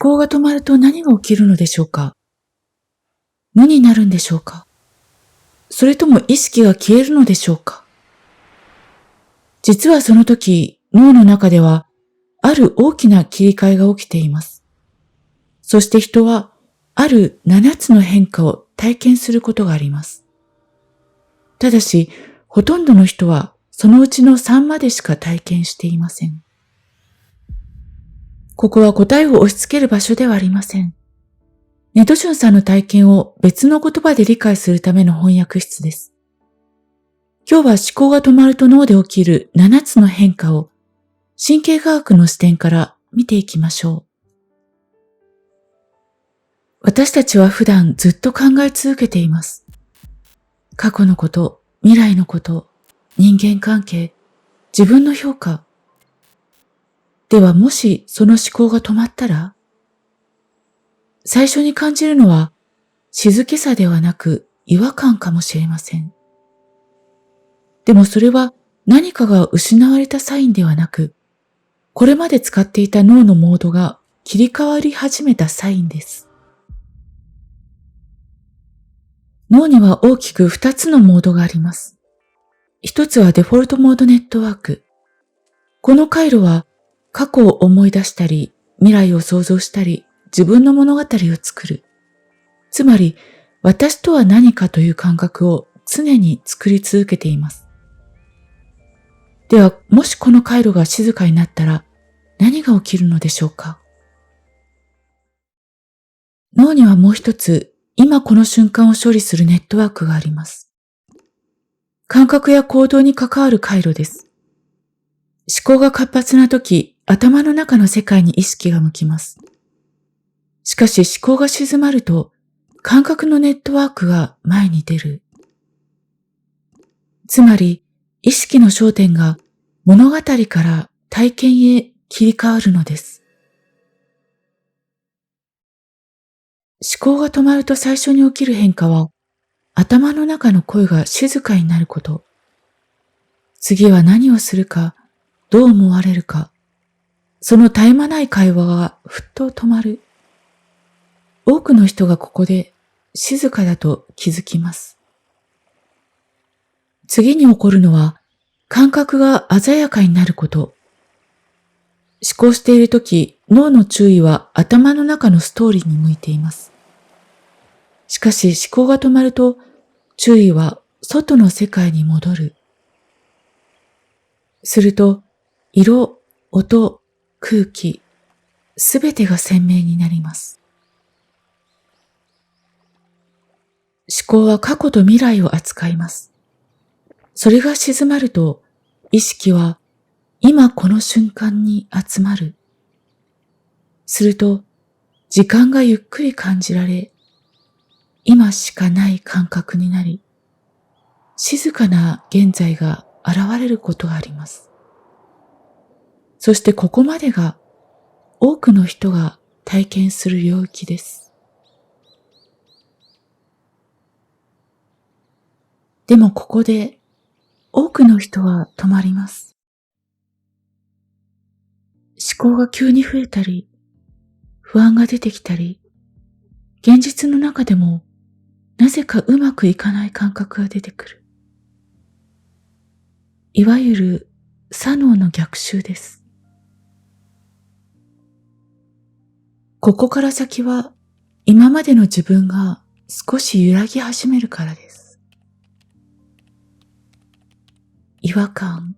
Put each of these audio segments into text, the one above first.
考が止まると何が起きるのでしょうか？無になるんでしょうか？それとも意識が消えるのでしょうか？実はその時、脳の中では、ある大きな切り替えが起きています。そして人は、ある7つの変化を体験することがあります。ただし、ほとんどの人は、そのうちの3までしか体験していません。ここは答えを押し付ける場所ではありません。ネトシュンさんの体験を別の言葉で理解するための翻訳室です。今日は思考が止まると脳で起きる7つの変化を神経科学の視点から見ていきましょう。私たちは普段ずっと考え続けています。過去のこと、未来のこと、人間関係、自分の評価。ではもしその思考が止まったら、最初に感じるのは静けさではなく違和感かもしれません。でもそれは何かが失われたサインではなく、これまで使っていた脳のモードが切り替わり始めたサインです。脳には大きく2つのモードがあります。一つはデフォルトモードネットワーク。この回路は過去を思い出したり、未来を想像したり、自分の物語を作る。つまり、私とは何かという感覚を常に作り続けています。では、もしこの回路が静かになったら何が起きるのでしょうか？脳にはもう一つ、今この瞬間を処理するネットワークがあります。感覚や行動に関わる回路です。思考が活発な時、頭の中の世界に意識が向きます。しかし思考が静まると、感覚のネットワークが前に出る。つまり、意識の焦点が物語から体験へ切り替わるのです。思考が止まると最初に起きる変化は、頭の中の声が静かになること。次は何をするか、どう思われるか、その絶え間ない会話がふっと止まる。多くの人がここで静かだと気づきます。次に起こるのは、感覚が鮮やかになること。思考しているとき、脳の注意は頭の中のストーリーに向いています。しかし思考が止まると、注意は外の世界に戻る。すると、色、音、空気、すべてが鮮明になります。思考は過去と未来を扱います。それが静まると、意識は今この瞬間に集まる。すると、時間がゆっくり感じられ、今しかない感覚になり、静かな現在が現れることがあります。そしてここまでが多くの人が体験する領域です。でもここで多くの人は止まります。思考が急に増えたり、不安が出てきたり、現実の中でもなぜかうまくいかない感覚が出てくる。いわゆる左脳の逆襲です。ここから先は今までの自分が少し揺らぎ始めるからです。違和感、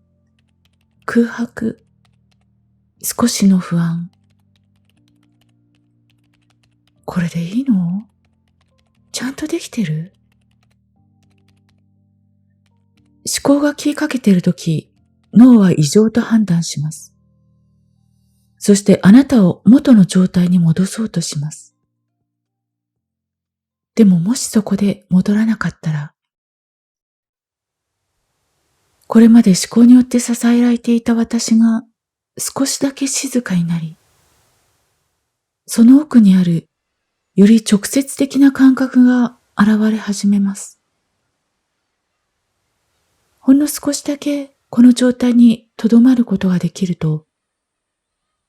空白、少しの不安。これでいいの？ちゃんとできてる？思考が消えかけているとき、脳は異常と判断します。そしてあなたを元の状態に戻そうとします。でももしそこで戻らなかったら、これまで思考によって支えられていた私が少しだけ静かになり、その奥にあるより直接的な感覚が現れ始めます。ほんの少しだけこの状態に留まることができると、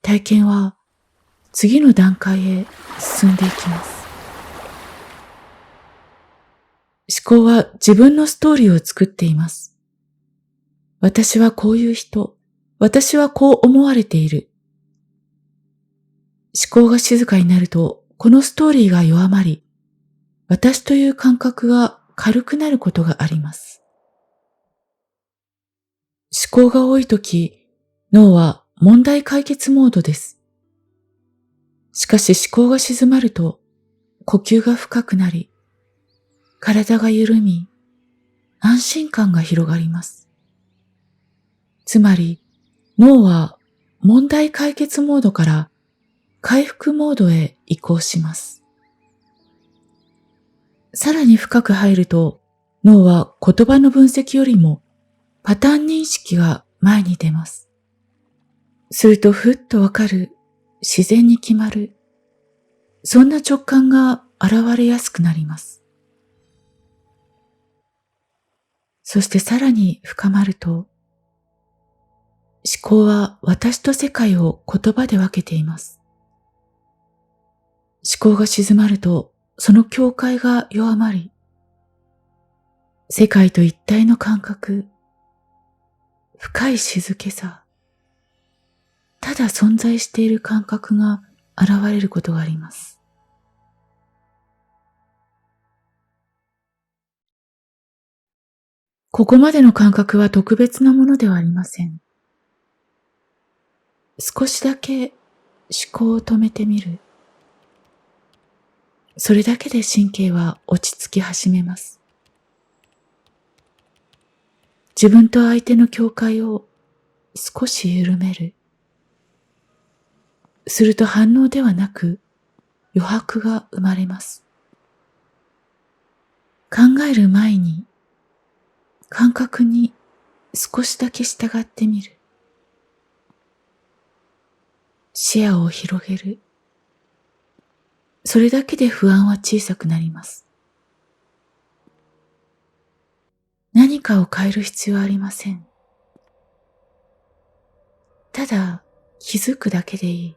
体験は次の段階へ進んでいきます。思考は自分のストーリーを作っています。私はこういう人。私はこう思われている。思考が静かになると、このストーリーが弱まり、私という感覚が軽くなることがあります。思考が多いとき、脳は問題解決モードです。しかし思考が静まると、呼吸が深くなり、体が緩み、安心感が広がります。つまり、脳は問題解決モードから回復モードへ移行します。さらに深く入ると、脳は言葉の分析よりもパターン認識が前に出ます。するとふっとわかる、自然に決まる、そんな直感が現れやすくなります。そしてさらに深まると、思考は私と世界を言葉で分けています。思考が静まると、その境界が弱まり、世界と一体の感覚、深い静けさ、ただ存在している感覚が現れることがあります。ここまでの感覚は特別なものではありません。少しだけ思考を止めてみる。それだけで神経は落ち着き始めます。自分と相手の境界を少し緩める。すると反応ではなく余白が生まれます。考える前に感覚に少しだけ従ってみる。視野を広げる。それだけで不安は小さくなります。何かを変える必要はありません。ただ気づくだけでいい。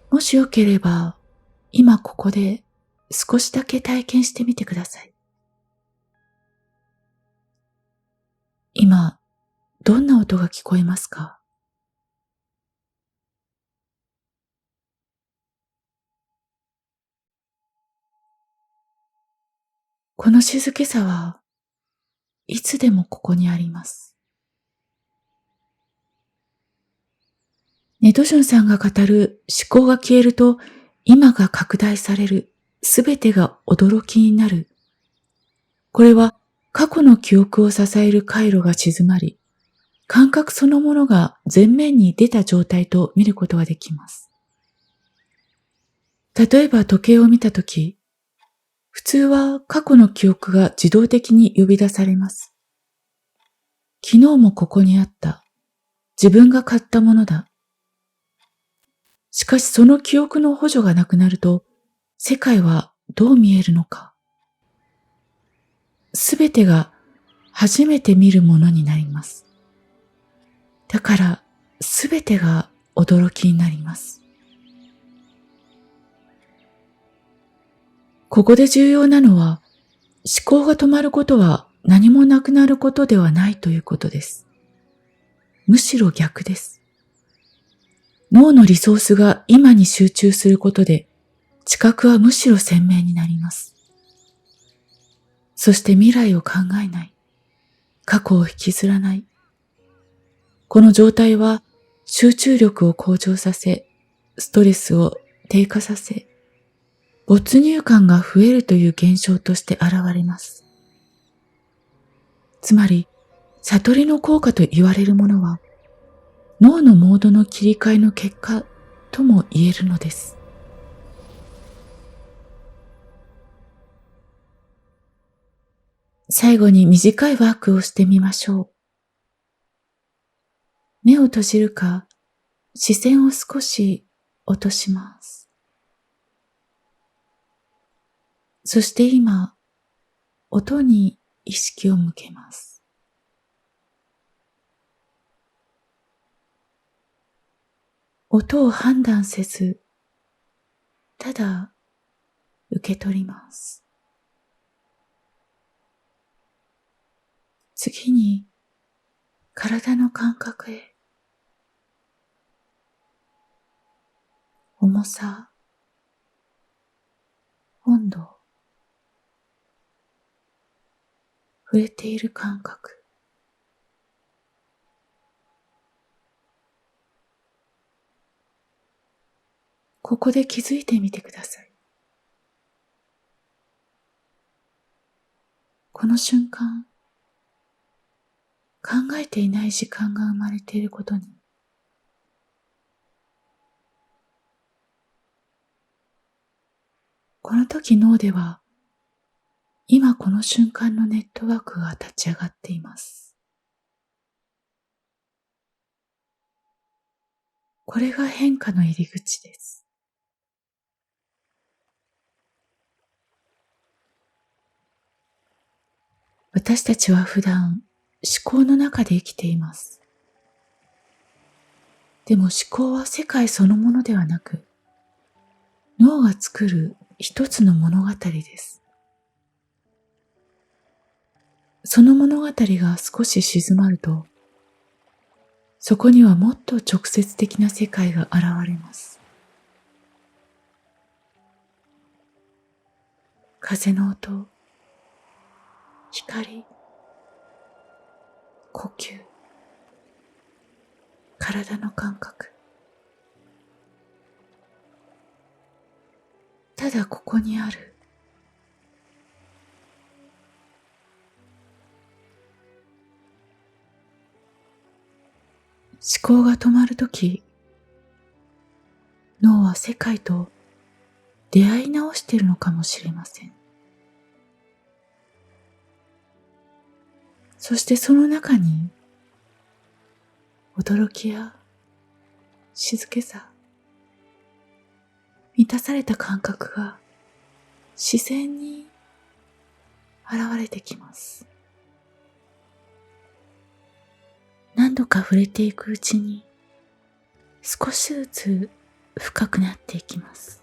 もしよければ、今ここで少しだけ体験してみてください。今、どんな音が聞こえますか？この静けさはいつでもここにあります。ネドジュンさんが語る思考が消えると今が拡大される、すべてが驚きになる。これは過去の記憶を支える回路が静まり、感覚そのものが前面に出た状態と見ることができます。例えば時計を見たとき、普通は過去の記憶が自動的に呼び出されます。昨日もここにあった。自分が買ったものだ。しかしその記憶の補助がなくなると、世界はどう見えるのか。すべてが初めて見るものになります。だから、すべてが驚きになります。ここで重要なのは、思考が止まることは何もなくなることではないということです。むしろ逆です。脳のリソースが今に集中することで、知覚はむしろ鮮明になります。そして未来を考えない。過去を引きずらない。この状態は集中力を向上させ、ストレスを低下させ、没入感が増えるという現象として現れます。つまり、悟りの効果と言われるものは、脳のモードの切り替えの結果とも言えるのです。最後に短いワークをしてみましょう。目を閉じるか、視線を少し落とします。そして今、音に意識を向けます。音を判断せず、ただ受け取ります。次に体の感覚へ。重さ、温度、触れている感覚。ここで気づいてみてください。この瞬間、考えていない時間が生まれていることに、この時脳では、今この瞬間のネットワークが立ち上がっています。これが変化の入り口です。私たちは普段思考の中で生きています。でも思考は世界そのものではなく、脳が作る一つの物語です。その物語が少し静まると、そこにはもっと直接的な世界が現れます。風の音、光、呼吸、体の感覚。ただここにある。思考が止まるとき、脳は世界と出会い直しているのかもしれません。そしてその中に、驚きや静けさ、満たされた感覚が自然に現れてきます。何度か触れていくうちに少しずつ深くなっていきます。